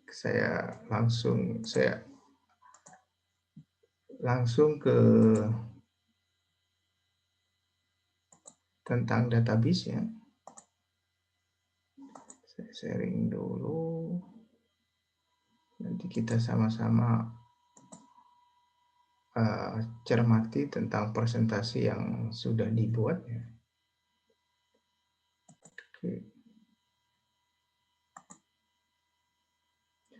saya langsung ke tentang database ya. Saya sharing dulu. Nanti kita sama-sama cermati tentang presentasi yang sudah dibuat ya.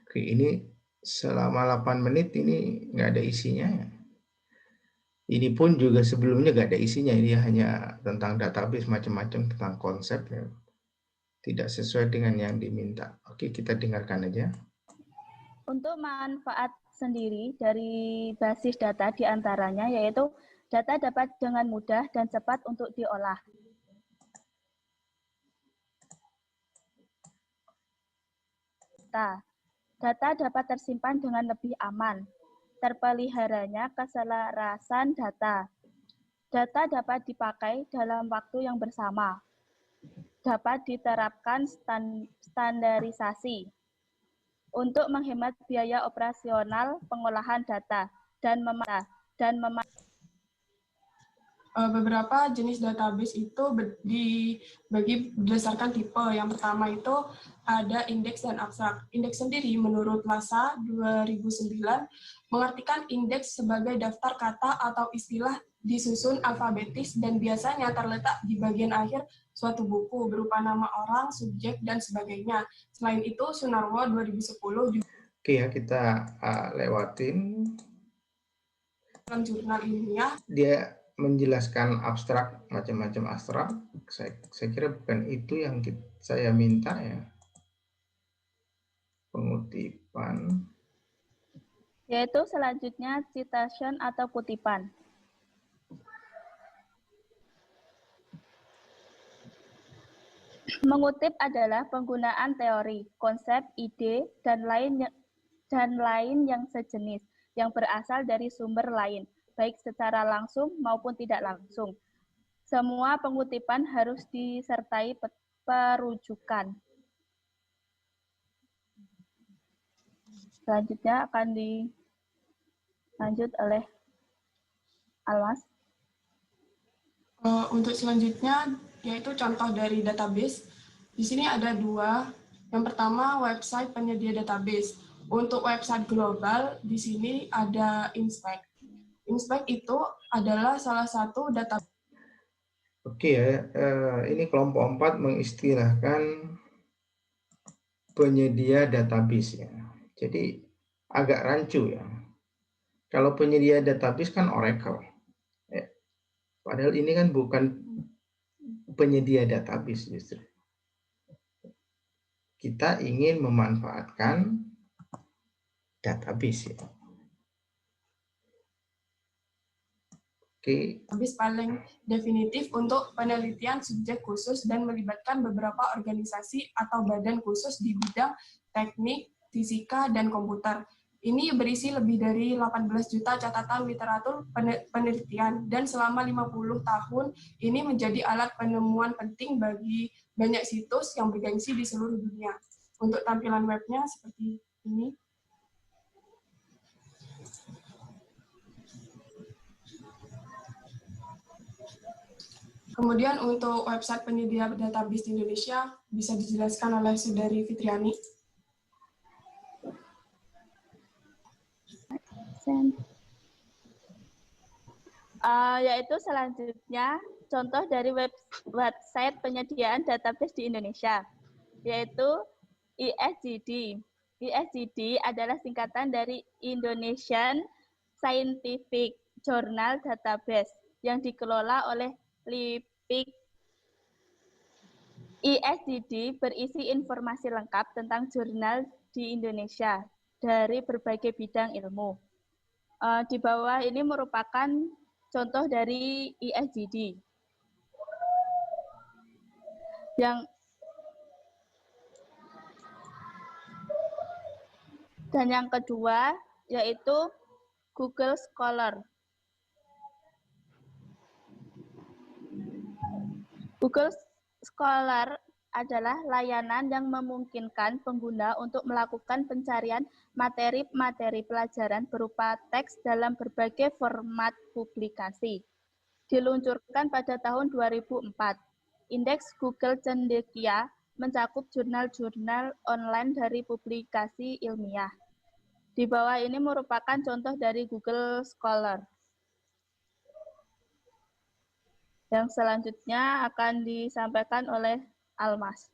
Oke, ini selama 8 menit ini nggak ada isinya ya. Ini pun juga sebelumnya nggak ada isinya, ini hanya tentang database macam-macam, tentang konsep ya. Tidak sesuai dengan yang diminta. Oke, kita dengarkan aja. Untuk manfaat sendiri dari basis data diantaranya yaitu data dapat dengan mudah dan cepat untuk diolah. Data dapat tersimpan dengan lebih aman. Terpeliharanya keselarasan data. Data dapat dipakai dalam waktu yang bersama. Dapat diterapkan standarisasi untuk menghemat biaya operasional pengolahan data dan beberapa jenis database itu dibagi berdasarkan tipe. Yang pertama itu ada indeks dan abstrak. Indeks sendiri menurut LASA 2009 mengartikan indeks sebagai daftar kata atau istilah disusun alfabetis dan biasanya terletak di bagian akhir suatu buku berupa nama orang, subjek, dan sebagainya. Selain itu, Sunarwo 2010 juga Oke ya, kita lewatin. dalam jurnal ilmiah Dia menjelaskan abstrak, macam-macam abstrak. Saya kira bukan itu yang saya minta ya. Pengutipan. yaitu selanjutnya citation atau kutipan. Mengutip adalah penggunaan teori, konsep, ide, dan lain yang sejenis yang berasal dari sumber lain, baik secara langsung maupun tidak langsung. Semua pengutipan harus disertai perujukan. Selanjutnya akan dilanjut oleh Almas. Untuk selanjutnya, yaitu contoh dari database. Di sini ada dua. Yang pertama, website penyedia database. Untuk website global, di sini ada Inspect. Inspect itu adalah salah satu database. Oke ya, ini kelompok 4 mengistilahkan penyedia database ya. Jadi agak rancu ya. Kalau penyedia database kan Oracle. Ya. Padahal ini kan bukan penyedia database justru. Kita ingin memanfaatkan database ya. Oke. Database paling definitif untuk penelitian subjek khusus dan melibatkan beberapa organisasi atau badan khusus di bidang teknik, fisika, dan komputer. Ini berisi lebih dari 18 juta catatan literatur penelitian dan selama 50 tahun ini menjadi alat penemuan penting bagi banyak situs yang bergengsi di seluruh dunia. Untuk tampilan webnya seperti ini. Kemudian untuk website penyedia database di Indonesia bisa dijelaskan oleh Saudari Fitriani. Yaitu selanjutnya contoh dari website penyediaan database di Indonesia, yaitu ISDD. ISDD adalah singkatan dari Indonesian Scientific Journal Database yang dikelola oleh LIPIC. ISDD berisi informasi lengkap tentang jurnal di Indonesia dari berbagai bidang ilmu. Di bawah ini merupakan contoh dari ISDD. Dan yang kedua yaitu Google Scholar. Google Scholar adalah layanan yang memungkinkan pengguna untuk melakukan pencarian materi-materi pelajaran berupa teks dalam berbagai format publikasi. Diluncurkan pada tahun 2004, Indeks Google Cendekia mencakup jurnal-jurnal online dari publikasi ilmiah. Di bawah ini merupakan contoh dari Google Scholar. Yang selanjutnya akan disampaikan oleh Almas.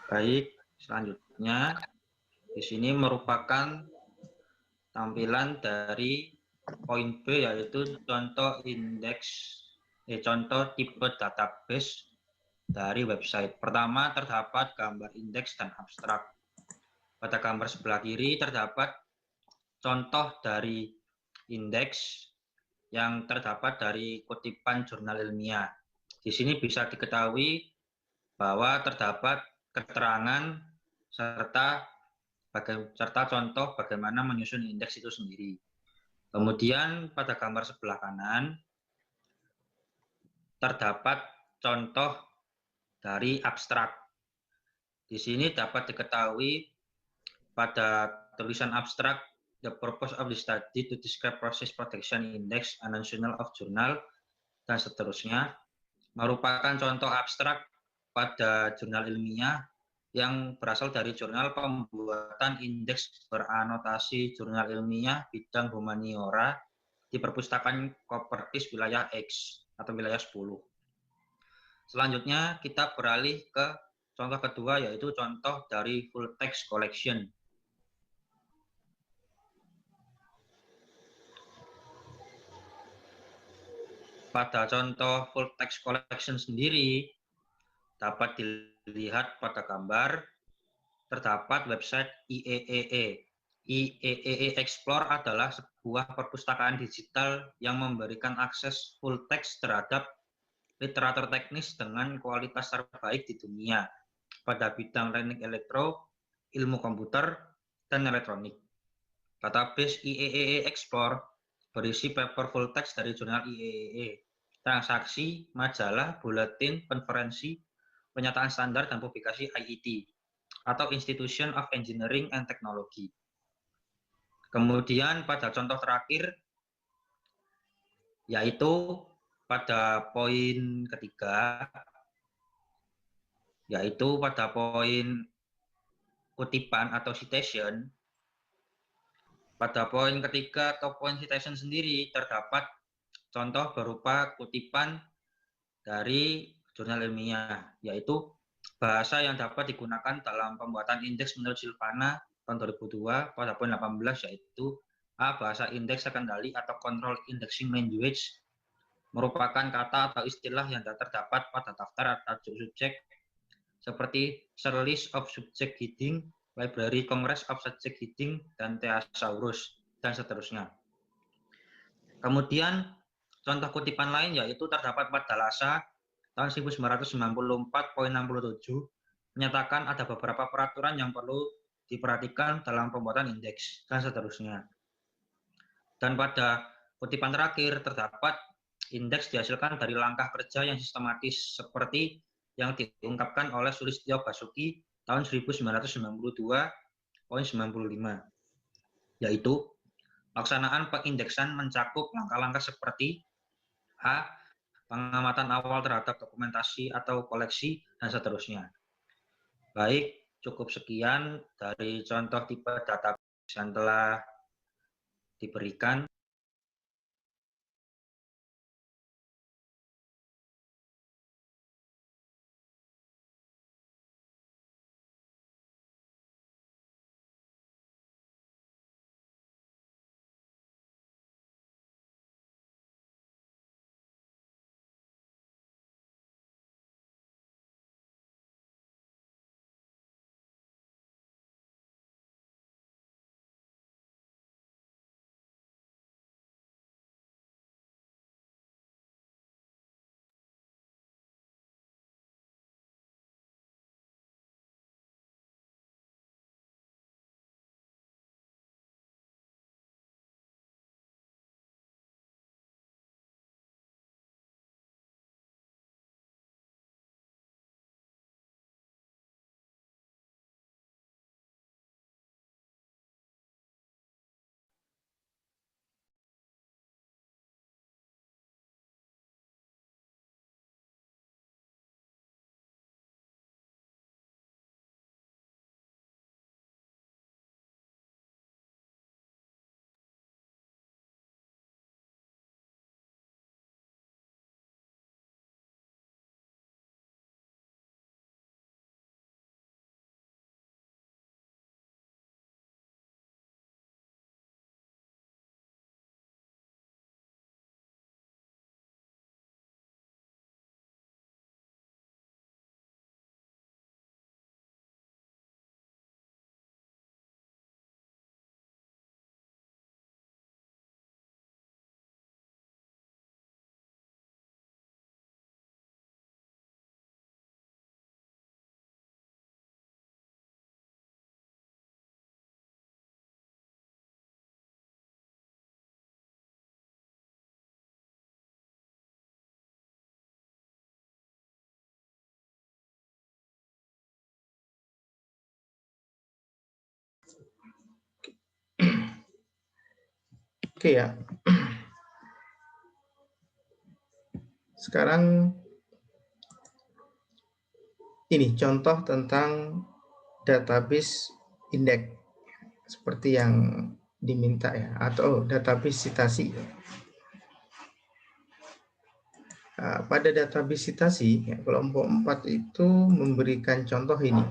Baik, selanjutnya di sini merupakan tampilan dari poin B, yaitu contoh contoh tipe database dari website. Pertama, terdapat gambar indeks dan abstrak. Pada gambar sebelah kiri terdapat contoh dari indeks yang terdapat dari kutipan jurnal ilmiah. Di sini bisa diketahui bahwa terdapat keterangan serta contoh bagaimana menyusun indeks itu sendiri. Kemudian pada gambar sebelah kanan terdapat contoh dari abstrak. Di sini dapat diketahui pada tulisan abstrak, the purpose of the study to describe process protection index, announcement of journal, dan seterusnya, merupakan contoh abstrak pada jurnal ilmiah yang berasal dari jurnal pembuatan indeks beranotasi jurnal ilmiah bidang humaniora di perpustakaan Kopertis wilayah X atau wilayah 10. Selanjutnya kita beralih ke contoh kedua, yaitu contoh dari full text collection. Pada contoh full text collection sendiri dapat dilihat pada gambar terdapat website IEEE. IEEE Explore adalah sebuah perpustakaan digital yang memberikan akses full text terhadap literatur teknis dengan kualitas terbaik di dunia pada bidang teknik elektro, ilmu komputer, dan elektronik. Database IEEE Explore berisi paper full text dari jurnal IEEE, transaksi, majalah, buletin, konferensi, pernyataan standar, dan publikasi IET atau Institution of Engineering and Technology. Kemudian pada contoh terakhir, yaitu pada poin ketiga, yaitu pada poin kutipan atau citation. Pada poin ketiga atau poin citation sendiri terdapat contoh berupa kutipan dari jurnal ilmiah, yaitu bahasa yang dapat digunakan dalam pembuatan indeks menurut Silvana tahun 2002 pada poin 18, yaitu A. Bahasa indeks sekundari atau control indexing language merupakan kata atau istilah yang terdapat pada daftar atau subjek seperti List of Subject Heading, Library Congress of Subject Heading, dan Thesaurus, dan seterusnya. Kemudian contoh kutipan lain yaitu terdapat pada Lhasa tahun 1994.67 menyatakan ada beberapa peraturan yang perlu diperhatikan dalam pembuatan indeks, dan seterusnya. Dan pada kutipan terakhir terdapat indeks dihasilkan dari langkah kerja yang sistematis seperti yang diungkapkan oleh Sulistyo Basuki tahun 1992.95, yaitu pelaksanaan pengindeksan mencakup langkah-langkah seperti A. Pengamatan awal terhadap dokumentasi atau koleksi, dan seterusnya. Baik, cukup sekian dari contoh tipe database yang telah diberikan. Oke ya. Sekarang ini contoh tentang database indeks seperti yang diminta ya, atau database citasi. Pada database citasi, ya, kelompok 4 itu memberikan contoh ini.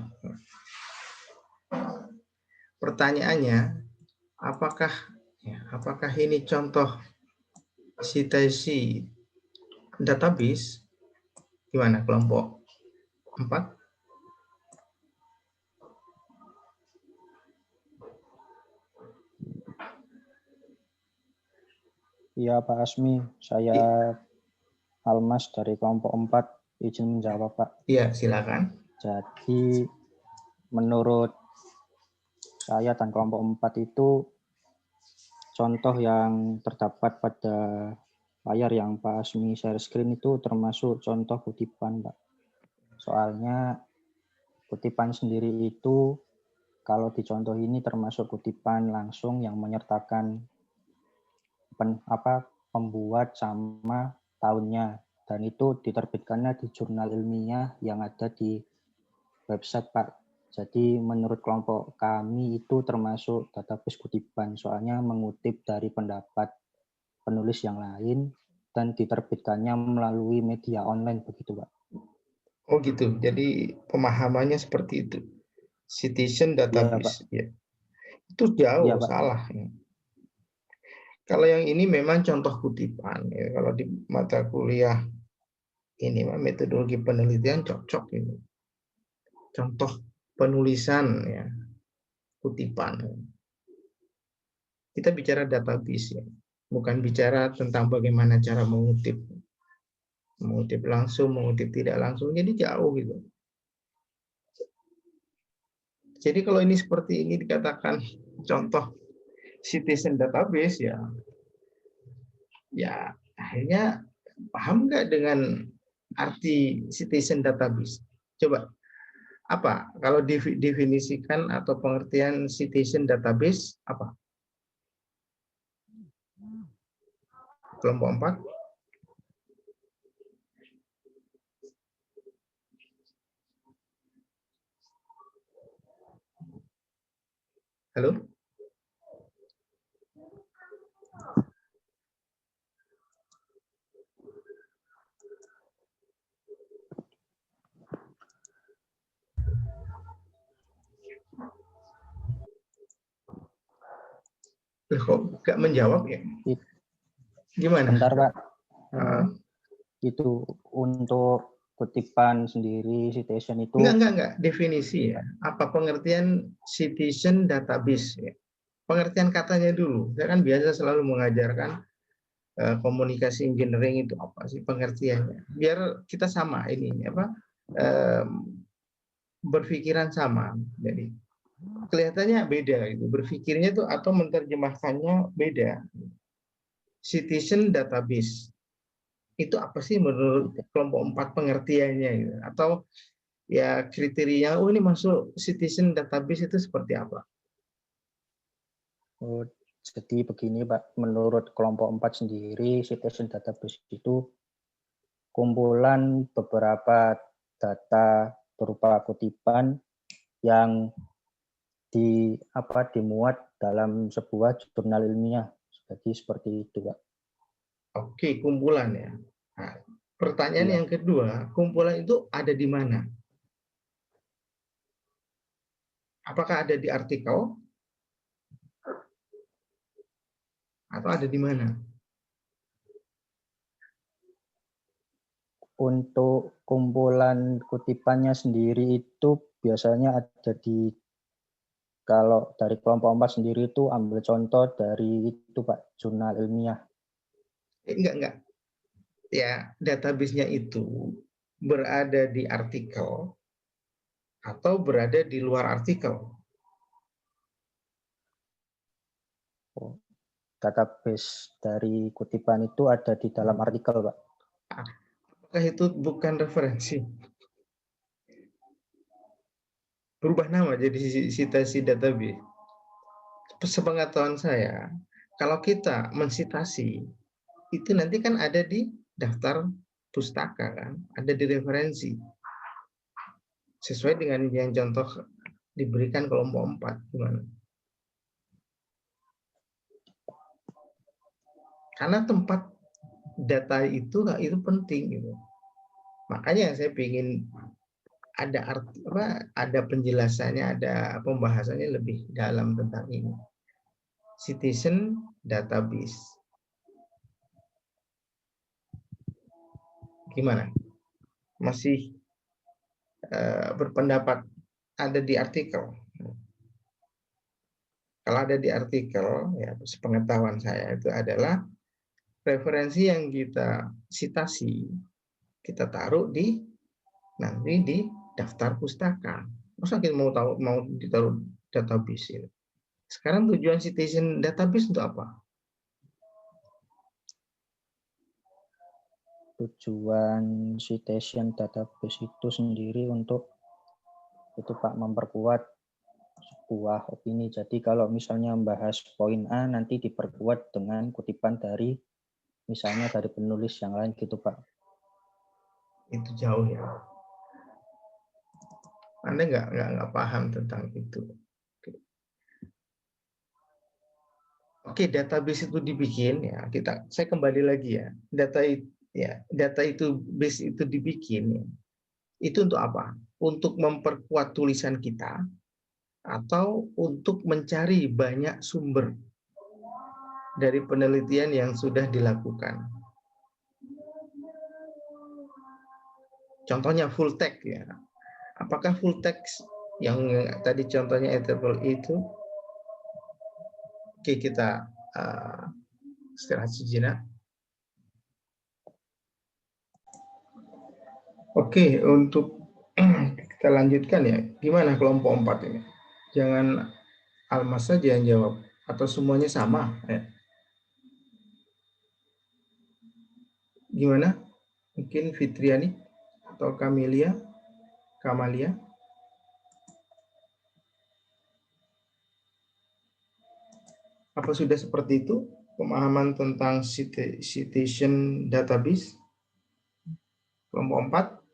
Pertanyaannya, apakah ini contoh citasi database? Gimana kelompok 4? Iya Pak Asmi, saya Almas dari kelompok 4 izin menjawab Pak. Iya, silakan. Jadi menurut saya dan kelompok 4 itu contoh yang terdapat pada layar yang Pak Asmi share screen itu termasuk contoh kutipan Pak. Soalnya kutipan sendiri itu kalau di contoh ini termasuk kutipan langsung yang menyertakan pembuat sama tahunnya, dan itu diterbitkannya di jurnal ilmiah yang ada di website Pak. Jadi menurut kelompok kami itu termasuk database kutipan, soalnya mengutip dari pendapat penulis yang lain dan diterbitkannya melalui media online begitu Pak. Oh gitu, jadi pemahamannya seperti itu. Citation database. Ya, itu jauh ya, Pak. Salah. Ya. Kalau yang ini memang contoh kutipan. Ya. Kalau di mata kuliah ini metodologi penelitian cocok ini. Contoh penulisan ya, kutipan. Kita bicara database ya, bukan bicara tentang bagaimana cara mengutip langsung, mengutip tidak langsung. Jadi jauh gitu. Jadi kalau ini seperti ini dikatakan contoh citizen database ya akhirnya paham nggak dengan arti citizen database? Coba apa kalau definisikan atau pengertian citizen database apa? Kelompok 4. Halo? Kok nggak menjawab ya? Gimana? Bentar Pak. Itu untuk kutipan sendiri, citation itu. Enggak. Definisi ya. Apa pengertian citizen database ya? Pengertian katanya dulu. Saya kan biasa selalu mengajarkan komunikasi engineering itu apa sih pengertiannya. Biar kita sama ini berpikiran sama. Jadi kelihatannya beda gitu. Berpikirnya itu atau menerjemahkannya beda. Citizen database itu apa sih menurut kelompok 4 pengertiannya gitu? Atau ya kriteria ini masuk citizen database itu seperti apa? Oh, jadi begini Pak, menurut kelompok 4 sendiri citizen database itu kumpulan beberapa data berupa kutipan yang dimuat dalam sebuah jurnal ilmiah. Jadi seperti itu Pak. Oke, kumpulan ya. Nah, pertanyaan yang kedua, kumpulan itu ada di mana? Apakah ada di artikel? Atau ada di mana? Untuk kumpulan kutipannya sendiri itu biasanya ada kalau dari kelompok 4 sendiri itu ambil contoh dari itu Pak, jurnal ilmiah. Enggak. Ya, database-nya itu berada di artikel atau berada di luar artikel? Oh, database dari kutipan itu ada di dalam artikel Pak. Apakah itu bukan referensi? Berubah nama jadi citasi database. Sepengetahuan saya, kalau kita mensitasi, itu nanti kan ada di daftar pustaka kan, ada di referensi. Sesuai dengan yang contoh diberikan kelompok 4, gimana? Karena tempat data itu penting gitu. Makanya saya ingin ada ada penjelasannya, ada pembahasannya lebih dalam tentang ini. Citizen database. Gimana? Masih berpendapat ada di artikel? Kalau ada di artikel, ya sepengetahuan saya itu adalah referensi yang kita citasi, kita taruh nanti di daftar pustaka. Masa kita mau ditaruh database ini? Sekarang tujuan citizen database untuk apa? Tujuan citation database itu sendiri untuk itu Pak, memperkuat sebuah opini. Jadi kalau misalnya membahas poin A, nanti diperkuat dengan kutipan dari misalnya dari penulis yang lain gitu Pak. Itu jauh ya. Anda nggak paham tentang itu. Oke, database itu dibikin ya. Saya kembali lagi ya. Data itu base itu dibikin ya. Itu untuk apa? Untuk memperkuat tulisan kita atau untuk mencari banyak sumber dari penelitian yang sudah dilakukan. Contohnya full text ya. Apakah full text yang tadi contohnya EEE itu? Oke, kita istirahat sejenak. Oke, untuk kita lanjutkan ya. Gimana kelompok 4 ini? Jangan Almas saja yang jawab atau semuanya sama ya. Gimana? Mungkin Fitriani atau Kamalia? Apa sudah seperti itu pemahaman tentang citation database kelompok 4?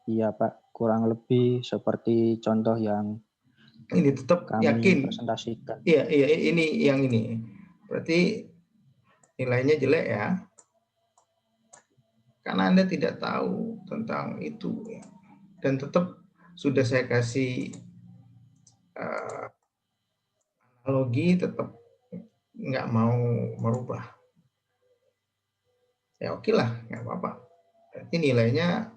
Iya Pak, kurang lebih seperti contoh yang Ini tetap kami yakin presentasikan. Iya, ini yang ini. Berarti nilainya jelek ya. Karena Anda tidak tahu tentang itu ya. Dan tetap sudah saya kasih analogi, tetap nggak mau merubah. Ya oke lah, nggak apa-apa. Berarti nilainya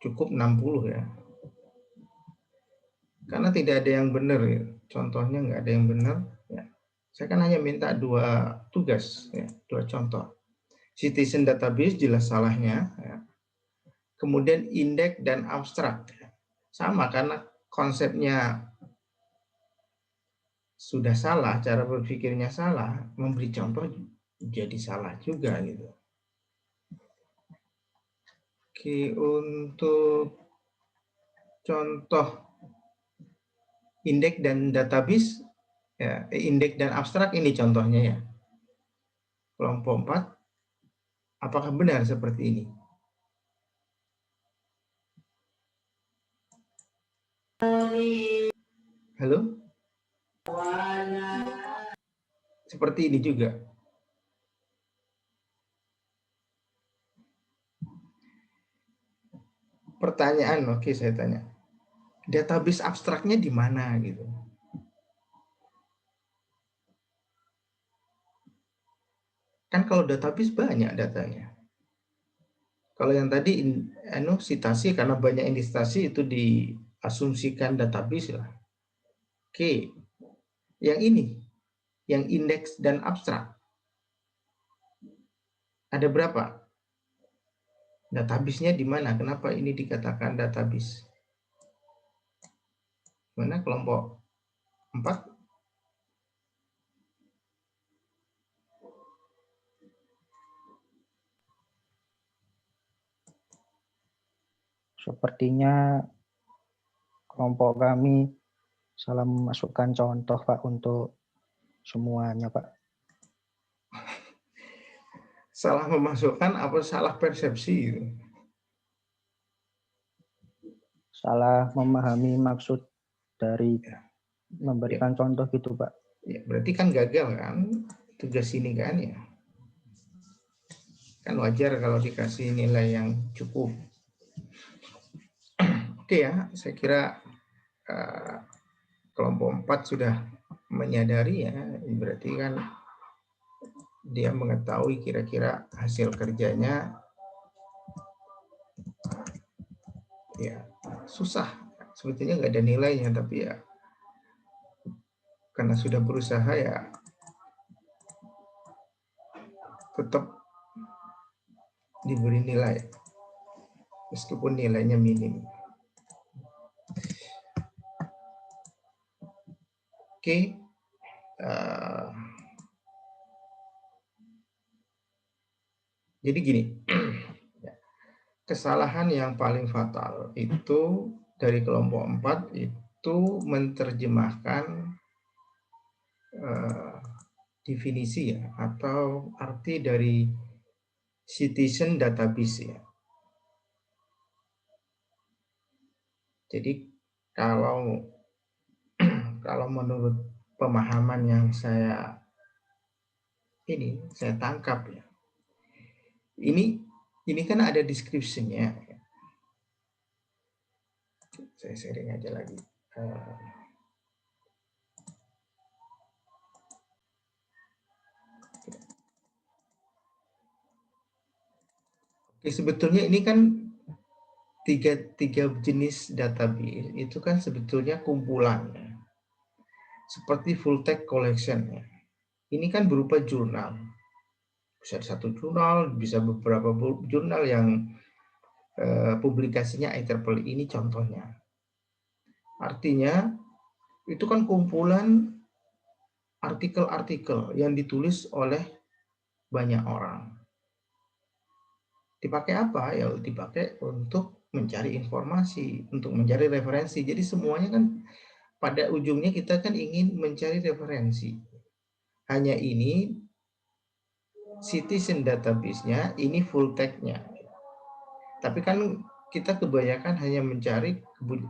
cukup 60 ya. Karena tidak ada yang benar ya. Contohnya nggak ada yang benar ya. Saya kan hanya minta 2 tugas ya, 2 contoh. Citizen database jelas salahnya ya. Kemudian indeks dan abstrak sama karena konsepnya sudah salah, cara berpikirnya salah, memberi contoh jadi salah juga gitu. Oke, untuk contoh indeks dan database ya, indeks dan abstrak ini contohnya ya. Kelompok 4, apakah benar seperti ini? Halo? Seperti ini juga. Pertanyaan, oke saya tanya. Database abstraknya di mana gitu? Kan kalau database banyak datanya. Kalau yang tadi citasi karena banyak investasi itu diasumsikan database lah. Oke. Yang ini, yang indeks dan abstrak. Ada berapa? Database-nya di mana? Kenapa ini dikatakan database? Mana kelompok 4? Sepertinya kelompok kami salah memasukkan contoh Pak untuk semuanya Pak. Salah memasukkan apa salah persepsi gitu? Salah memahami maksud dari memberikan contoh gitu Pak. Ya, berarti kan gagal kan tugas ini kan ya. Kan wajar kalau dikasih nilai yang cukup. Oke ya, saya kira kelompok 4 sudah menyadari ya, berarti kan dia mengetahui kira-kira hasil kerjanya ya susah. Sebetulnya nggak ada nilainya, tapi ya karena sudah berusaha ya tetap diberi nilai meskipun nilainya minim. Oke. Jadi gini, kesalahan yang paling fatal itu dari kelompok 4 itu menerjemahkan definisi ya atau arti dari citizen database ya. Jadi kalau menurut pemahaman yang saya tangkap ya, ini kan ada description-nya. Saya sharing aja lagi. Oke, sebetulnya ini kan tiga jenis database itu kan sebetulnya kumpulan ya. Seperti full text collection ya. Ini kan berupa jurnal. Bisa satu jurnal, bisa beberapa jurnal yang publikasinya IEEE, ini contohnya. Artinya itu kan kumpulan artikel-artikel yang ditulis oleh banyak orang. Dipakai apa? Ya dipakai untuk mencari informasi, untuk mencari referensi. Jadi semuanya kan pada ujungnya kita kan ingin mencari referensi. Hanya ini citizen database-nya ini full text-nya. Tapi kan kita kebanyakan hanya mencari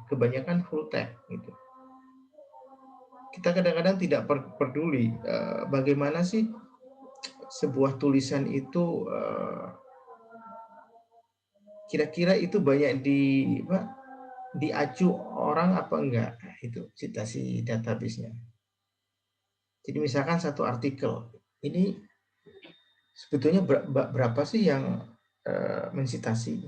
kebanyakan full text gitu. Kita kadang-kadang tidak peduli bagaimana sih sebuah tulisan itu kira-kira itu banyak diacu orang apa enggak, itu citasi database-nya. Jadi misalkan satu artikel ini sebetulnya berapa sih yang mensitasi.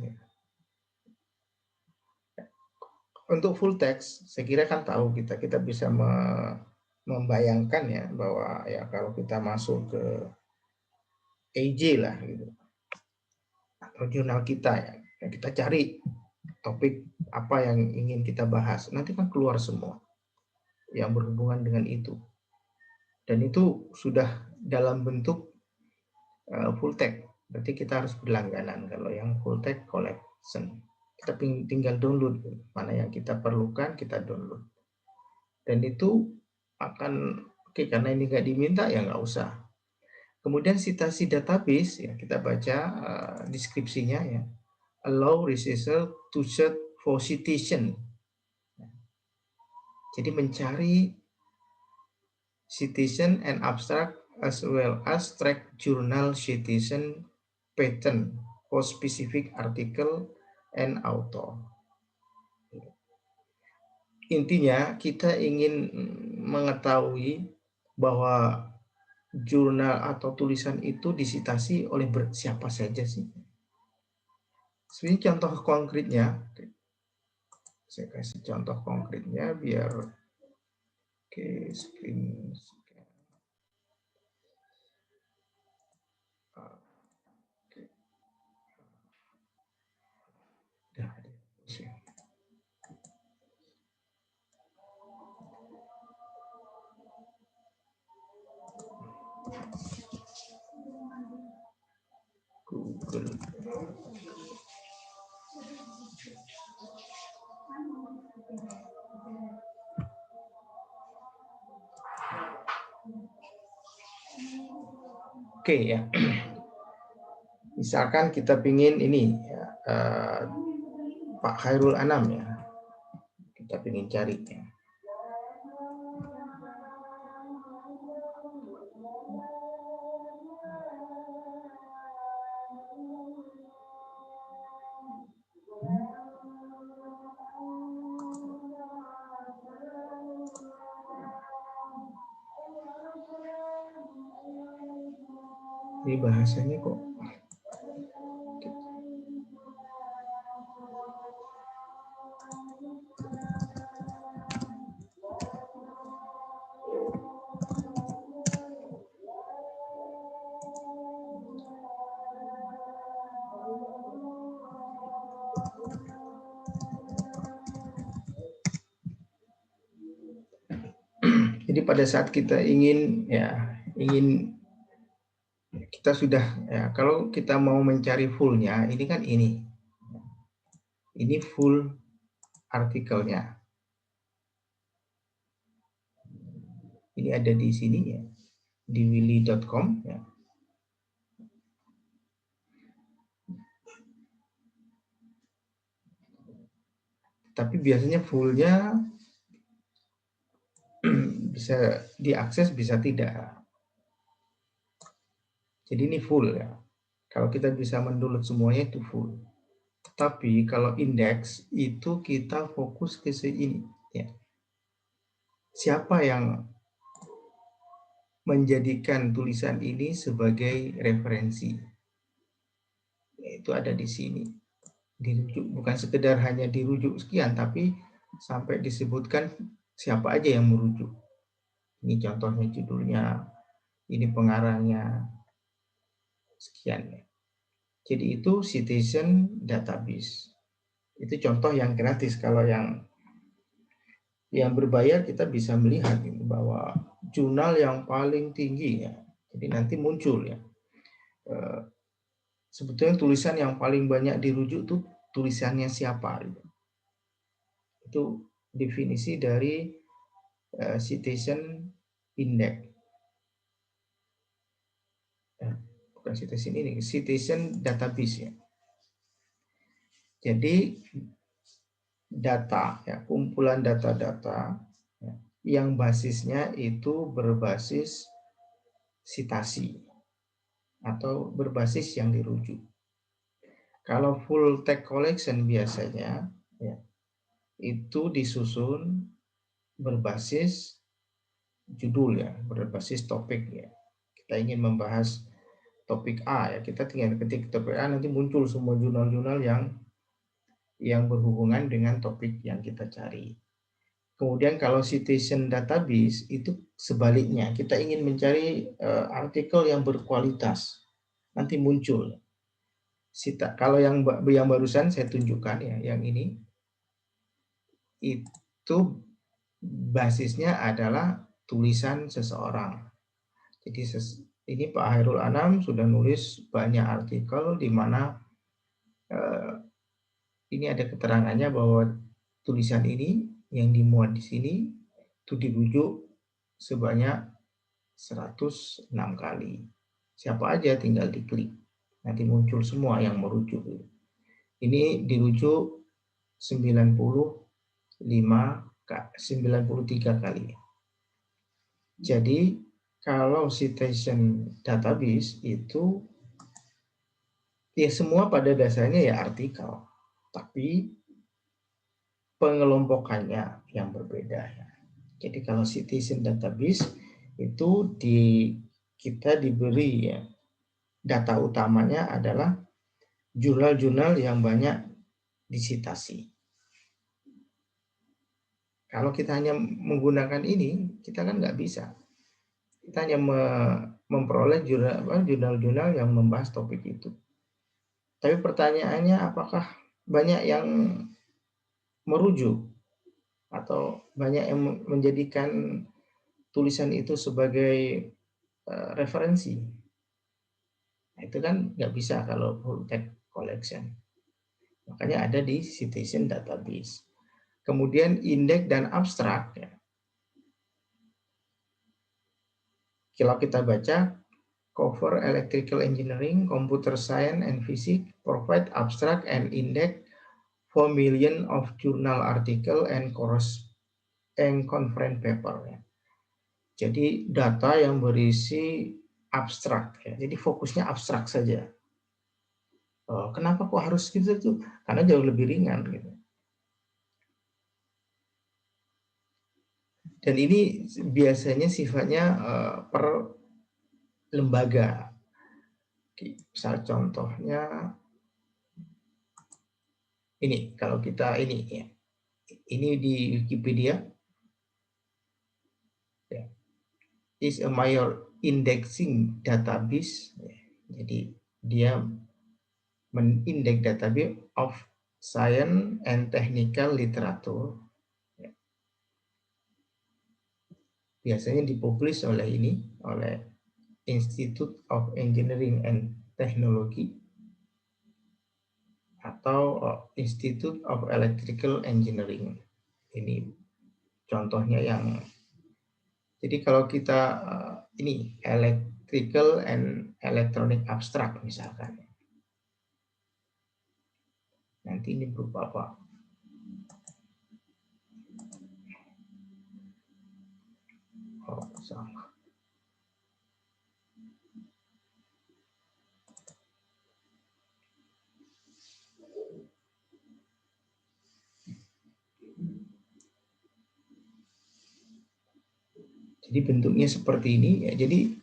Untuk full text saya kira kan tahu kita bisa membayangkan ya bahwa ya kalau kita masuk ke AJ lah gitu atau jurnal kita ya kita cari topik apa yang ingin kita bahas, nanti kan keluar semua yang berhubungan dengan itu. Dan itu sudah dalam bentuk full text. Berarti kita harus berlangganan kalau yang full text collection. Kita tinggal download mana yang kita perlukan, kita download. Dan itu akan karena ini nggak diminta ya nggak usah. Kemudian citasi database ya kita baca deskripsinya ya. Allow researcher to search for citation. Jadi mencari citation and abstract as well as track journal citation pattern for specific article and author. Intinya kita ingin mengetahui bahwa jurnal atau tulisan itu disitasi oleh siapa saja sih. Sebenarnya contoh konkretnya, saya kasih contoh konkretnya biar screen. Google. Oke ya. Misalkan kita pingin ini ya, Pak Khairul Anam ya. Kita pingin cari ya. Ini bahasanya kok jadi pada saat kita ingin kita sudah ya, kalau kita mau mencari fullnya ini kan ini full artikelnya, ini ada di sini ya, di willy.com ya. Tapi biasanya fullnya bisa diakses, bisa tidak. Jadi ini full ya. Kalau kita bisa mendownload semuanya itu full. Tapi kalau indeks itu kita fokus ke sini ya. Siapa yang menjadikan tulisan ini sebagai referensi? Itu ada di sini. Dirujuk, bukan sekedar hanya dirujuk sekian, tapi sampai disebutkan siapa aja yang merujuk. Ini contohnya judulnya, ini pengarangnya, sekian ya. Jadi itu Citizen Database. Itu contoh yang gratis. Kalau yang berbayar kita bisa melihat bahwa jurnal yang paling tinggi ya. Jadi nanti muncul ya. Sebetulnya tulisan yang paling banyak dirujuk tuh tulisannya siapa. Itu definisi dari Citizen Index. Bukan Citizen ini, Citizen Database ya. Jadi data ya, kumpulan data-data ya, yang basisnya itu berbasis sitasi atau berbasis yang dirujuk. Kalau full text collection biasanya ya, itu disusun berbasis judul ya, berbasis topik ya. Kita ingin membahas topik A ya, kita tinggal ketik topik A, nanti muncul semua jurnal-jurnal yang berhubungan dengan topik yang kita cari. Kemudian kalau Citizen Database itu sebaliknya, kita ingin mencari artikel yang berkualitas, nanti muncul. Kalau yang barusan saya tunjukkan ya, yang ini itu basisnya adalah tulisan seseorang. Jadi ini Pak Khairul Anam sudah nulis banyak artikel di mana ini ada keterangannya bahwa tulisan ini yang dimuat di sini itu dirujuk sebanyak 106 kali. Siapa aja tinggal diklik. Nanti muncul semua yang merujuk. Ini dirujuk 93 kali. Jadi kalau citation database itu ya semua pada dasarnya ya artikel. Tapi pengelompokannya yang berbeda ya. Jadi kalau Citizen Database itu kita diberi ya, data utamanya adalah jurnal-jurnal yang banyak disitasi. Kalau kita hanya menggunakan ini, kita kan nggak bisa. Kita hanya memperoleh jurnal-jurnal yang membahas topik itu. Tapi pertanyaannya apakah banyak yang merujuk atau banyak yang menjadikan tulisan itu sebagai referensi? Nah, itu kan nggak bisa kalau full text collection. Makanya ada di Citizen Database. Kemudian indeks dan abstrak. Ya. Kalau kita baca, cover electrical engineering, computer science, and physics, provide abstract and index for million of journal article and conference paper. Ya. Jadi data yang berisi abstrak. Ya. Jadi fokusnya abstrak saja. Kenapa kok harus gitu tuh? Karena jauh lebih ringan. Gitu. Dan ini biasanya sifatnya per lembaga. Misal contohnya ini, kalau kita ini ya, ini di Wikipedia ya, is a major indexing database. Jadi dia mengindeks database of science and technical literature. Biasanya dipublish oleh ini, oleh Institute of Engineering and Technology atau Institute of Electrical Engineering. Ini contohnya yang, jadi kalau kita ini Electrical and Electronic Abstract misalkan. Nanti ini berupa apa? Oh, salah. Jadi bentuknya seperti ini ya. Jadi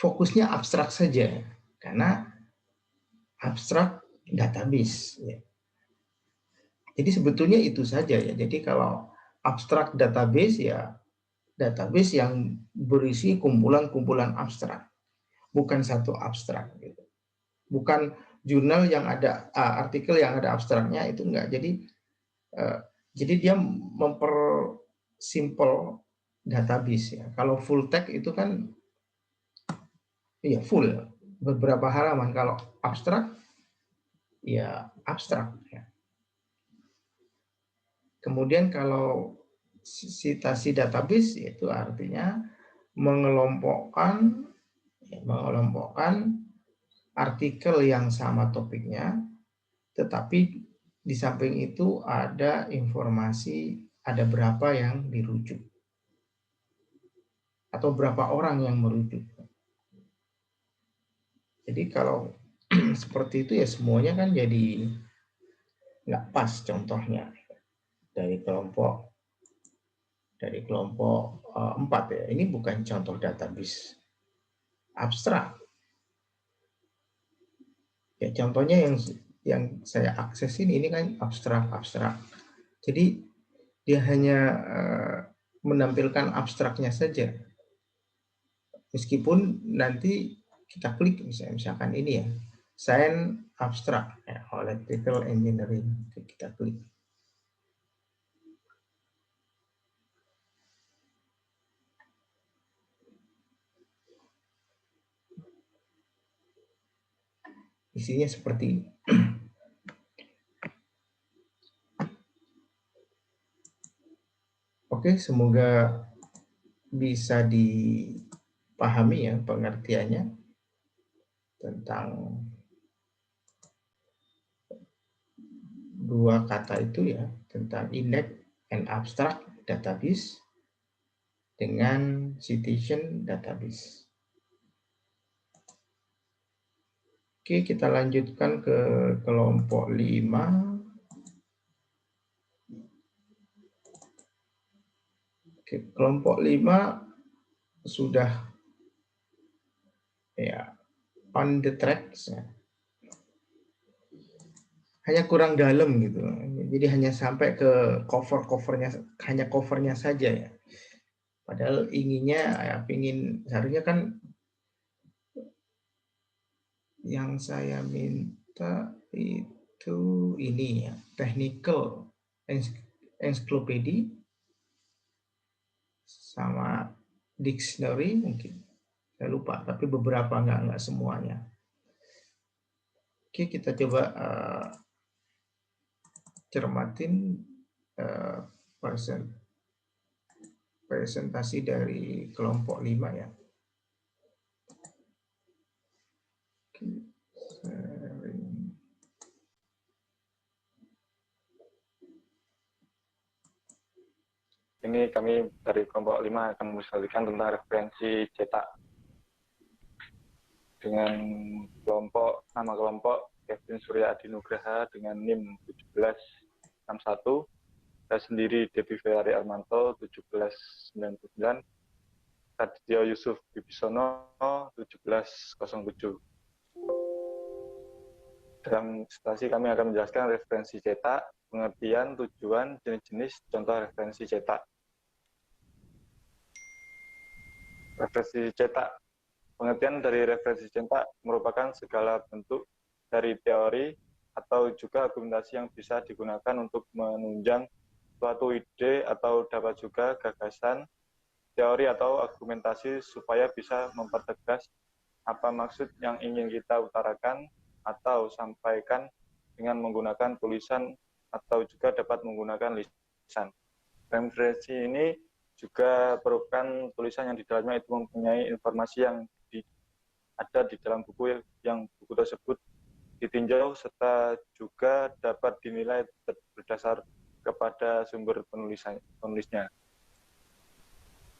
fokusnya abstrak saja karena abstrak database. Ya. Jadi sebetulnya itu saja ya. Jadi kalau abstrak database ya database yang berisi kumpulan-kumpulan abstrak, bukan satu abstrak. Gitu. Bukan jurnal yang ada artikel yang ada abstraknya itu enggak. Jadi dia mempersimpel database ya. Kalau full text itu kan iya full beberapa halaman. Kalau abstrak ya abstrak ya. Kemudian kalau citasi database itu artinya mengelompokkan artikel yang sama topiknya, tetapi di samping itu ada informasi ada berapa yang dirujuk atau berapa orang yang merujuk. Jadi kalau seperti itu ya semuanya kan jadi nggak pas contohnya dari kelompok 4 ya. Ini bukan contoh database abstrak. Ya contohnya yang saya akses ini kan abstrak. Jadi dia hanya menampilkan abstraknya saja. Meskipun nanti kita klik misalkan ini ya, science abstrak ya, electrical engineering, kita klik. Isinya seperti ini. Oke, semoga bisa dipahami ya pengertiannya tentang dua kata itu ya, tentang index and abstract database dengan citation database. Oke, kita lanjutkan ke kelompok 5. Oke, kelompok 5 sudah ya on the track. Hanya kurang dalam gitu. Jadi hanya sampai ke covernya saja ya. Padahal inginnya ya seharusnya kan yang saya minta itu ini ya, technical encyclopedia sama dictionary mungkin. Saya lupa, tapi beberapa enggak semuanya. Oke, kita coba cermatin persen. presentasi dari kelompok 5 ya. Sharing. Ini kami dari kelompok 5 akan mempresentasikan tentang referensi cetak dengan nama kelompok Kevin Surya Adi Nugraha dengan NIM 1761. Saya sendiri Devi Ferrari Armanto 1799. Raditya Yusuf Bibisono 1707. Dalam presentasi kami akan menjelaskan referensi cetak, pengertian, tujuan, jenis-jenis, contoh referensi cetak. Referensi cetak. Pengertian dari referensi cetak merupakan segala bentuk dari teori atau juga argumentasi yang bisa digunakan untuk menunjang suatu ide atau dapat juga gagasan, teori atau argumentasi supaya bisa mempertegas apa maksud yang ingin kita utarakan atau sampaikan dengan menggunakan tulisan atau juga dapat menggunakan lisan. Referensi ini juga merupakan tulisan yang di dalamnya itu mempunyai informasi yang ada di dalam buku yang buku tersebut ditinjau serta juga dapat dinilai berdasar kepada sumber penulisnya.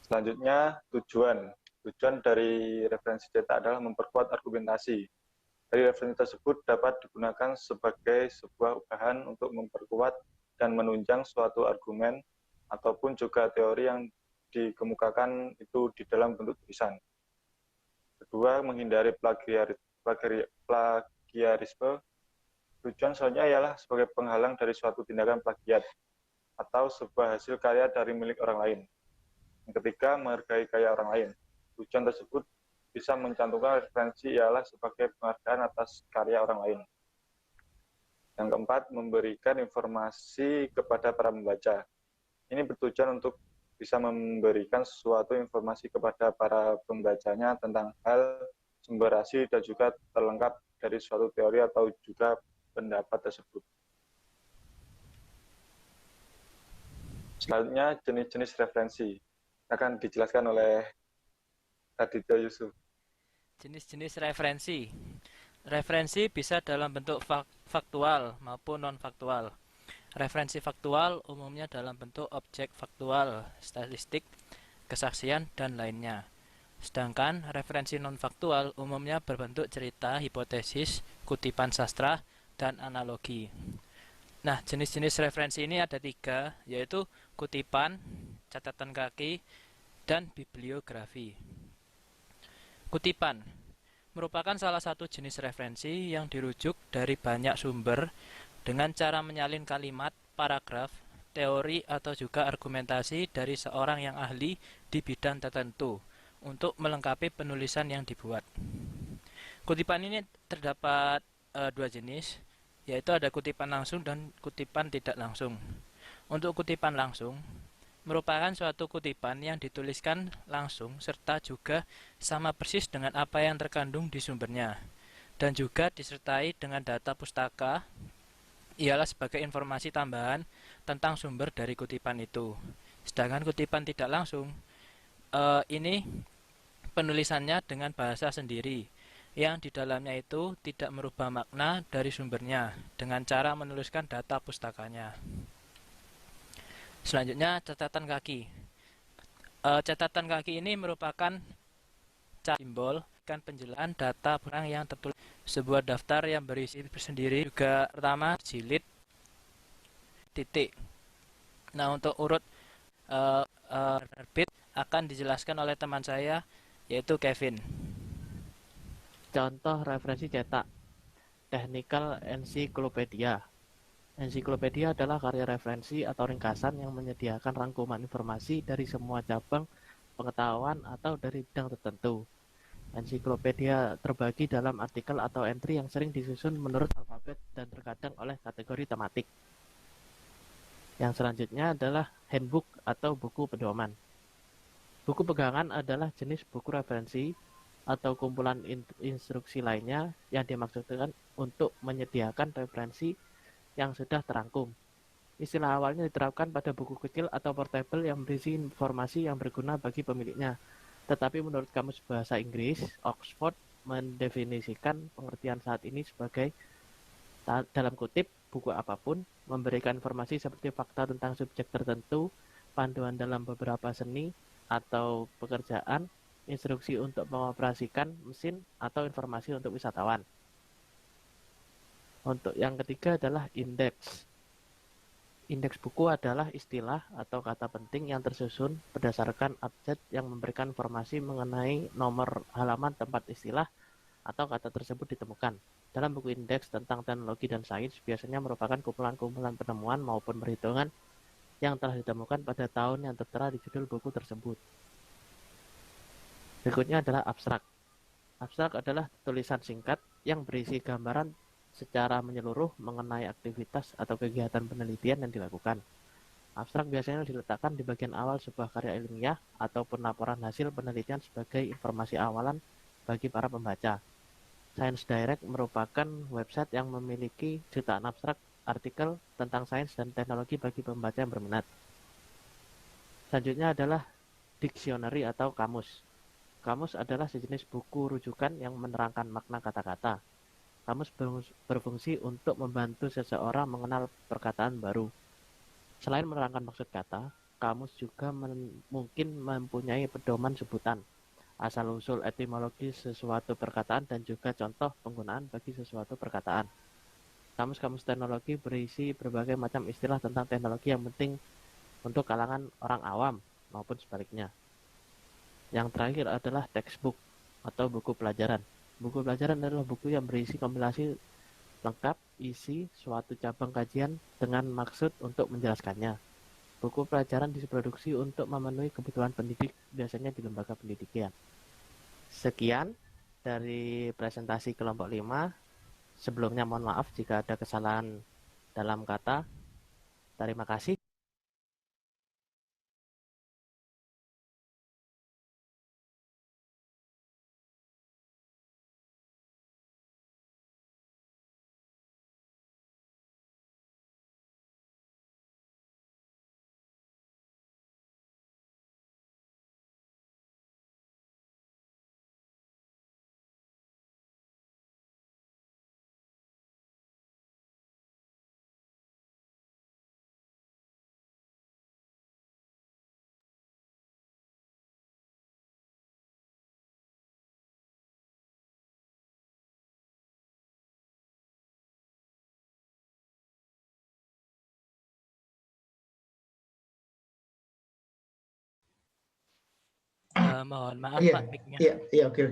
Selanjutnya, tujuan. Tujuan dari referensi cetak adalah memperkuat argumentasi. Dari referensi tersebut dapat digunakan sebagai sebuah bahan untuk memperkuat dan menunjang suatu argumen ataupun juga teori yang dikemukakan itu di dalam bentuk tulisan. Kedua, menghindari plagiarisme. Tujuan selanjutnya ialah sebagai penghalang dari suatu tindakan plagiat atau sebuah hasil karya dari milik orang lain. Yang ketiga, menghargai karya orang lain. Tujuan tersebut bisa mencantumkan referensi ialah sebagai penghargaan atas karya orang lain. Yang keempat, memberikan informasi kepada para pembaca. Ini bertujuan untuk bisa memberikan suatu informasi kepada para pembacanya tentang hal, sumber hasil, dan juga terlengkap dari suatu teori atau juga pendapat tersebut. Selanjutnya, jenis-jenis referensi akan dijelaskan oleh Raditya Yusuf. Jenis-jenis referensi. Referensi bisa dalam bentuk faktual maupun non-faktual. Referensi faktual umumnya dalam bentuk objek faktual, statistik, kesaksian, dan lainnya. Sedangkan referensi non-faktual umumnya berbentuk cerita, hipotesis, kutipan sastra, dan analogi. Nah, jenis-jenis referensi ini ada 3, yaitu kutipan, catatan kaki, dan bibliografi. Kutipan merupakan salah satu jenis referensi yang dirujuk dari banyak sumber dengan cara menyalin kalimat, paragraf, teori, atau juga argumentasi dari seorang yang ahli di bidang tertentu untuk melengkapi penulisan yang dibuat. Kutipan ini terdapat 2 jenis, yaitu ada kutipan langsung dan kutipan tidak langsung. Untuk kutipan langsung, merupakan suatu kutipan yang dituliskan langsung serta juga sama persis dengan apa yang terkandung di sumbernya, dan juga disertai dengan data pustaka, ialah sebagai informasi tambahan tentang sumber dari kutipan itu. Sedangkan kutipan tidak langsung, ini penulisannya dengan bahasa sendiri, yang di dalamnya itu tidak merubah makna dari sumbernya dengan cara menuliskan data pustakanya. Selanjutnya, catatan kaki. Catatan kaki ini merupakan simbol dan penjelasan data barang yang tertulis. Sebuah daftar yang berisi sendiri juga pertama jilid titik. Nah, untuk urut terbit akan dijelaskan oleh teman saya, yaitu Kevin. Contoh referensi cetak. Technical Encyclopedia. Ensiklopedia adalah karya referensi atau ringkasan yang menyediakan rangkuman informasi dari semua cabang pengetahuan atau dari bidang tertentu. Ensiklopedia terbagi dalam artikel atau entry yang sering disusun menurut alfabet dan terkadang oleh kategori tematik. Yang selanjutnya adalah handbook atau buku pedoman. Buku pegangan adalah jenis buku referensi atau kumpulan instruksi lainnya yang dimaksudkan untuk menyediakan referensi yang sudah terangkum. Istilah awalnya diterapkan pada buku kecil atau portable yang berisi informasi yang berguna bagi pemiliknya. Tetapi menurut Kamus Bahasa Inggris, Oxford mendefinisikan pengertian saat ini sebagai, dalam kutip, buku apapun, memberikan informasi seperti fakta tentang subjek tertentu, panduan dalam beberapa seni atau pekerjaan, instruksi untuk mengoperasikan mesin, atau informasi untuk wisatawan. Untuk yang ketiga adalah indeks. Indeks buku adalah istilah atau kata penting yang tersusun berdasarkan abjad yang memberikan informasi mengenai nomor halaman tempat istilah atau kata tersebut ditemukan. Dalam buku indeks tentang teknologi dan sains biasanya merupakan kumpulan-kumpulan penemuan maupun perhitungan yang telah ditemukan pada tahun yang tertera di judul buku tersebut. Berikutnya adalah abstrak. Abstrak adalah tulisan singkat yang berisi gambaran secara menyeluruh mengenai aktivitas atau kegiatan penelitian yang dilakukan. Abstrak biasanya diletakkan di bagian awal sebuah karya ilmiah ataupun laporan hasil penelitian sebagai informasi awalan bagi para pembaca. Science Direct merupakan website yang memiliki jutaan abstrak artikel tentang sains dan teknologi bagi pembaca yang berminat. Selanjutnya adalah dictionary atau kamus. Kamus adalah sejenis buku rujukan yang menerangkan makna kata-kata. Kamus berfungsi untuk membantu seseorang mengenal perkataan baru. Selain menerangkan maksud kata, kamus juga mungkin mempunyai pedoman sebutan, asal-usul etimologi sesuatu perkataan, dan juga contoh penggunaan bagi sesuatu perkataan. Kamus-kamus teknologi berisi berbagai macam istilah tentang teknologi yang penting untuk kalangan orang awam maupun sebaliknya. Yang terakhir adalah textbook atau buku pelajaran. Buku pelajaran adalah buku yang berisi kompilasi lengkap isi suatu cabang kajian dengan maksud untuk menjelaskannya. Buku pelajaran diproduksi untuk memenuhi kebutuhan pendidik, biasanya di lembaga pendidikan. Sekian dari presentasi kelompok 5. Sebelumnya mohon maaf jika ada kesalahan dalam kata. Terima kasih. Mohon maaf Iya, Pak, mic-nya. iya, oke.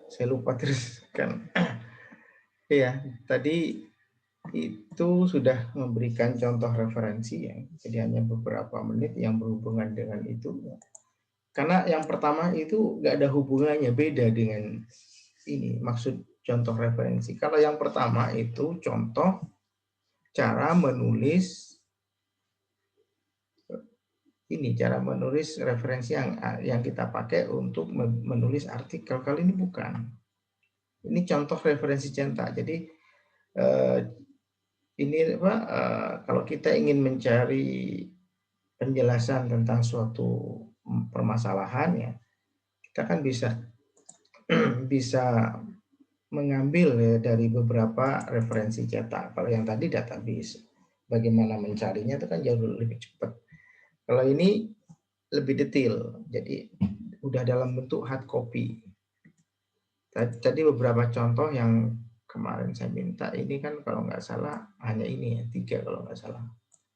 Saya lupa terus kan. Iya, tadi itu sudah memberikan contoh referensi ya. Jadi hanya beberapa menit yang berhubungan dengan itu. Karena yang pertama itu nggak ada hubungannya, beda dengan ini maksud contoh referensi. Kalau yang pertama itu contoh cara menulis cara menulis referensi yang kita pakai untuk menulis artikel. Kali ini bukan. Ini contoh referensi cetak. Jadi ini kalau kita ingin mencari penjelasan tentang suatu permasalahan ya, kita kan bisa mengambil ya dari beberapa referensi cetak. Kalau yang tadi database, bagaimana mencarinya itu kan jauh lebih cepat. Kalau ini lebih detail, jadi udah dalam bentuk hard copy. Tadi beberapa contoh yang kemarin saya minta ini kan kalau nggak salah hanya ini ya, 3 kalau nggak salah.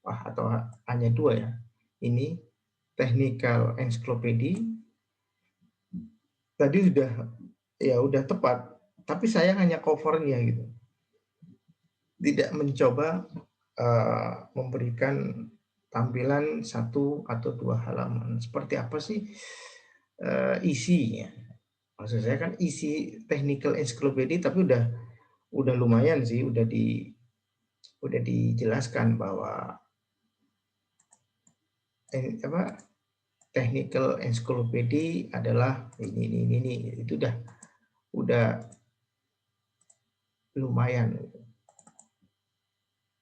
Atau hanya 2 ya. Ini technical encyclopedia. Tadi udah tepat, tapi saya hanya covernya gitu. Tidak mencoba memberikan tampilan 1 atau 2 halaman. Seperti apa sih isinya? Maksud saya kan isi technical encyclopedia, tapi udah lumayan sih, udah dijelaskan bahwa technical encyclopedia adalah ini itu udah lumayan,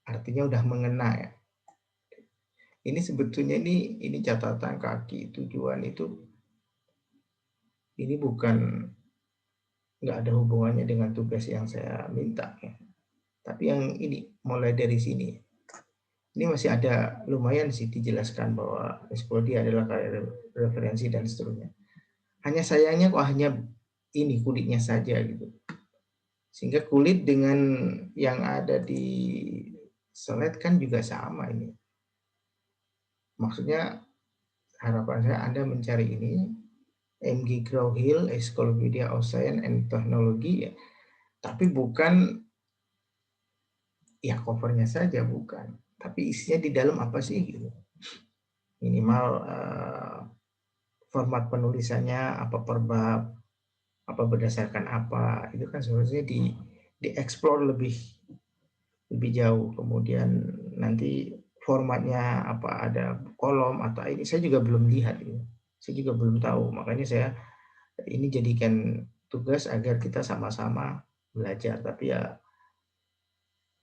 artinya udah mengena ya. Ini sebetulnya ini catatan kaki tujuan itu ini bukan, nggak ada hubungannya dengan tugas yang saya minta ya. Tapi yang ini mulai dari sini. Ini masih ada lumayan sih dijelaskan bahwa ensiklopedia adalah karya referensi dan seterusnya. Hanya sayangnya kok hanya ini kulitnya saja gitu. Sehingga kulit dengan yang ada di slide kan juga sama ini. Maksudnya harapan saya Anda mencari ini MG Grow-Hill, Encyclopedia of Science and Technology ya. Tapi bukan ya covernya saja bukan. Tapi isinya di dalam apa sih gitu. Minimal format penulisannya apa per bab, apa berdasarkan apa, itu kan seharusnya dieksplor lebih jauh. Kemudian nanti formatnya apa, ada kolom atau ini saya juga belum lihat gitu. Saya juga belum tahu. Makanya saya ini jadikan tugas agar kita sama-sama belajar, tapi ya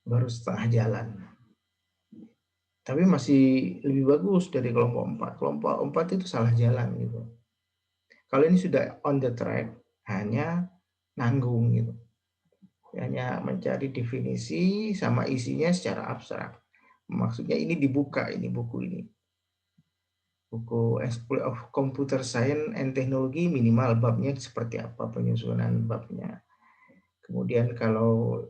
baru setengah jalan. Tapi masih lebih bagus dari kelompok 4. Kelompok 4 itu salah jalan gitu. Kalau ini sudah on the track, hanya nanggung gitu. Hanya mencari definisi sama isinya secara abstrak. Maksudnya ini dibuka, ini buku ini. Buku School of Computer Science and Technology, minimal babnya seperti apa, penyusunan babnya. Kemudian kalau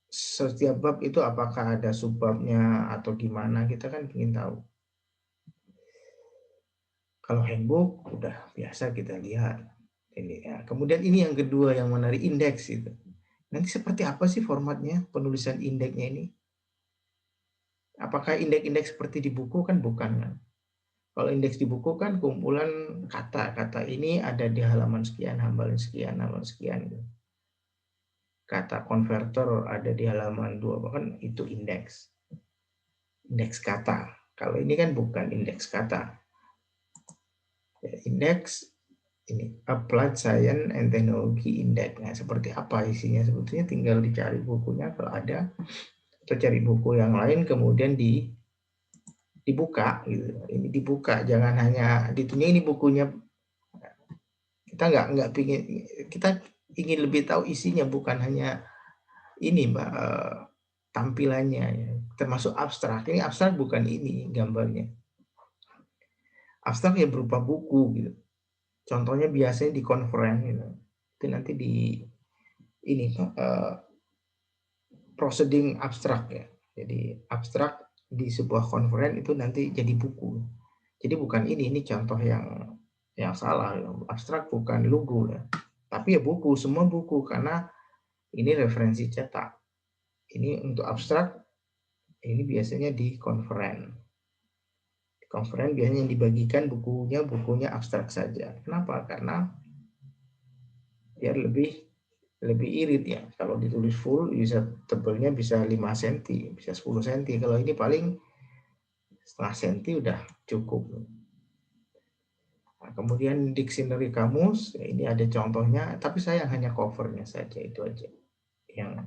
setiap bab itu apakah ada subbabnya atau gimana, kita kan ingin tahu. Kalau handbook udah biasa kita lihat. Ini ya. Kemudian ini yang kedua yang menarik, indeks itu. Nanti seperti apa sih formatnya penulisan indeksnya ini? Apakah indeks-indeks seperti di buku? Kan bukan kan. Kalau indeks di buku kan kumpulan kata-kata ini ada di halaman sekian, halaman sekian, halaman sekian. Kata konverter ada di halaman 2, bahkan itu indeks. Indeks kata. Kalau ini kan bukan indeks kata. Indeks ini Applied Science and Technology Index. Nah, seperti apa isinya? Sebetulnya tinggal dicari bukunya kalau ada, atau cari buku yang lain kemudian dibuka gitu. Ini dibuka, jangan hanya ditunya ini bukunya. Kita nggak pingin, kita ingin lebih tahu isinya, bukan hanya ini Mbak, tampilannya ya. Termasuk abstrak. Ini abstrak bukan ini gambarnya. Abstrak ya berupa buku gitu. Contohnya biasanya di conference gitu. Itu nanti di ini proceeding abstrak ya. Jadi abstrak di sebuah conference itu nanti jadi buku. Jadi bukan ini contoh yang salah. Abstrak bukan logo ya. Tapi ya buku, semua buku, karena ini referensi cetak. Ini untuk abstrak, ini biasanya di conference. Di conference biasanya yang dibagikan bukunya abstrak saja. Kenapa? Karena biar lebih irit ya. Kalau ditulis full bisa tebalnya bisa 5 cm, bisa 10 cm. Kalau ini paling setengah cm udah cukup. Nah, kemudian dictionary kamus, ini ada contohnya, tapi saya hanya covernya saja, itu aja yang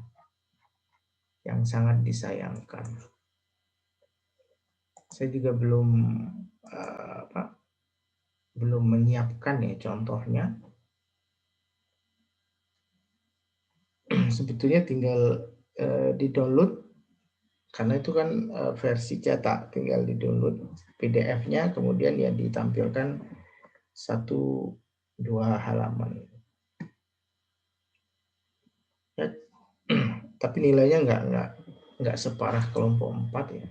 sangat disayangkan. Saya juga belum menyiapkan ya contohnya. Sebetulnya tinggal di-download, karena itu kan versi cetak, tinggal di-download PDF-nya, kemudian ya ditampilkan 1-2 halaman. Ya, tapi nilainya nggak separah kelompok 4 ya.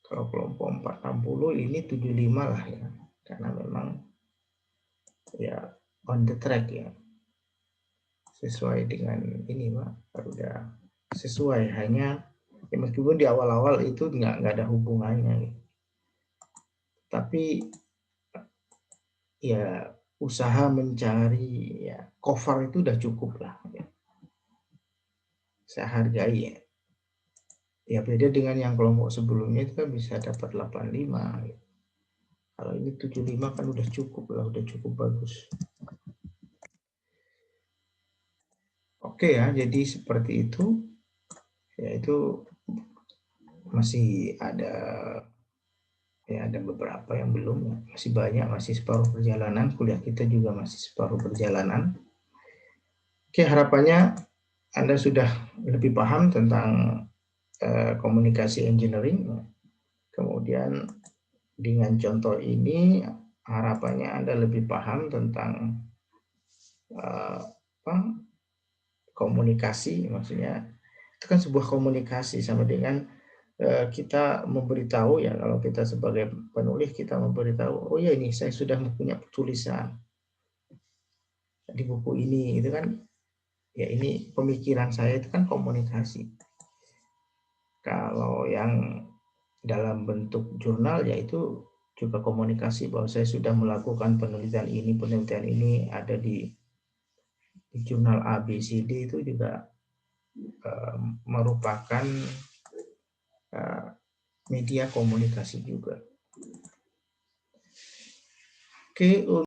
Kalau kelompok 4 60, ini 75 lah ya. Karena memang ya on the track ya. Sesuai dengan ini Pak, udah sesuai, hanya ya meskipun di awal-awal itu nggak ada hubungannya. Tapi ya usaha mencari ya cover itu udah cukup lah ya. Saya hargai ya. Ya beda dengan yang kelompok sebelumnya itu kan bisa dapat 85 gitu. Kalau ini 75 kan udah cukup lah, udah cukup bagus. Oke ya, jadi seperti itu. Ya itu masih ada beberapa yang belum, masih banyak, masih separuh perjalanan. Kuliah kita juga masih separuh perjalanan. Oke, harapannya Anda sudah lebih paham tentang komunikasi engineering. Kemudian dengan contoh ini harapannya Anda lebih paham tentang komunikasi. Maksudnya itu kan sebuah komunikasi, sama dengan kita memberitahu, ya, kalau kita sebagai penulis kita memberitahu, oh ya, ini saya sudah mempunyai tulisan di buku ini, itu kan ya, ini pemikiran saya, itu kan komunikasi. Kalau yang dalam bentuk jurnal, ya itu juga komunikasi, bahwa saya sudah melakukan penelitian ini ada di jurnal A, B, C, D, itu juga merupakan media komunikasi juga. Oke.